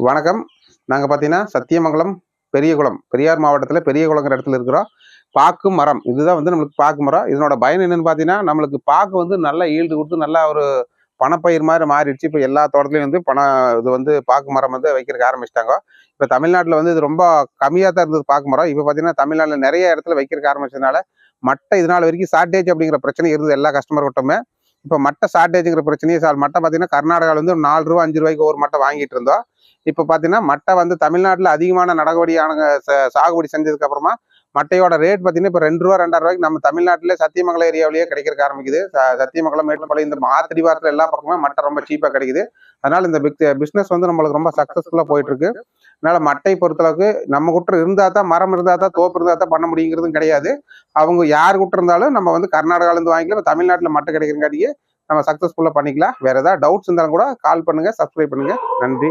வணக்கம். நாங்க பார்த்தீங்கன்னா, சத்தியமங்கலம், பெரியகுளம், பெரியார் மாவட்டத்தில பெரியகுளங்கிற இடத்துல இருக்கிறோம். பாக்கு மரம். இதுதான் வந்து நம்மளுக்கு பாக்கு மரம். இதனோட பயன் என்னன்னு பார்த்தீங்கன்னா, நம்மளுக்கு பாக்கு வந்து நல்ல ஈல்டு குடுத்து, நல்லா ஒரு பணப்பயிர் மாரி மாறிடுச்சு. இப்ப எல்லா தோட்டத்துலயும் வந்து இது வந்து பாக்கு மரம் வந்து வைக்கிறதுக்கு ஆரம்பிச்சுட்டாங்க. இப்ப தமிழ்நாட்டுல வந்து இது ரொம்ப கம்மியா தான் இருந்தது பாக்கு மரம். இப்ப பார்த்தீங்கன்னா, தமிழ்நாட்டுல நெறைய இடத்துல வைக்கிறதுக்கு ஆரம்பிச்சதுனால, மட்டை இது நாள் வரைக்கும் ஷார்டேஜ் அப்படிங்கிற பிரச்சனை இருந்தது எல்லா கஸ்டமர்கிட்டயுமே. இப்ப மட்டை ஷார்டேஜ்ங்கிற பிரச்சனையே மட்டை பார்த்தீங்கன்னா, கர்நாடகால வந்து ரூ. 4 ரூ. 5க்கு ஒரு மட்டை வாங்கிட்டு இருந்தோம். இப்ப பார்த்தீங்கன்னா, மட்டை வந்து தமிழ்நாட்டுல அதிகமான நடவடிக்கையான சாகுபடி செஞ்சதுக்கு அப்புறமா, மட்டையோட ரேட் பார்த்தீங்கன்னா, இப்ப ரூ. 2 ரூ. 2.5 நம்ம தமிழ்நாட்டிலே சத்தியமங்கலம் ஏரியாவிலேயே கிடைக்கிறதுக்கு ஆரம்பிக்குது. சத்தியமங்கலம், மேட்டுப்பாளையம் இந்த ஆத்தடிவாரத்துல எல்லா பக்கமுமே மட்டை ரொம்ப சீப்பா கிடைக்குது. அதனால இந்த பிசினஸ் வந்து நம்மளுக்கு ரொம்ப சக்சஸ்ஃபுல்லா போயிட்டு இருக்கு. அதனால மட்டை பொறுத்தளவுக்கு நம்ம கிட்ட இருந்தா தான், மரம் இருந்தா தான், தோப்பு இருந்தா தான் பண்ண முடியுங்கிறதும் கிடையாது. அவங்க யார் கிட்ட இருந்தாலும் நம்ம வந்து கர்நாடகால இருந்து வாங்கிக்கலாம். தமிழ்நாட்டுல மட்டை கிடைக்கிறங்காட்டியே நம்ம சக்சஸ்ஃபுல்லா பண்ணிக்கலாம். வேற ஏதாவது டவுட்ஸ் இருந்தாலும் கூட கால் பண்ணுங்க, சப்ஸ்கிரைப் பண்ணுங்க. நன்றி.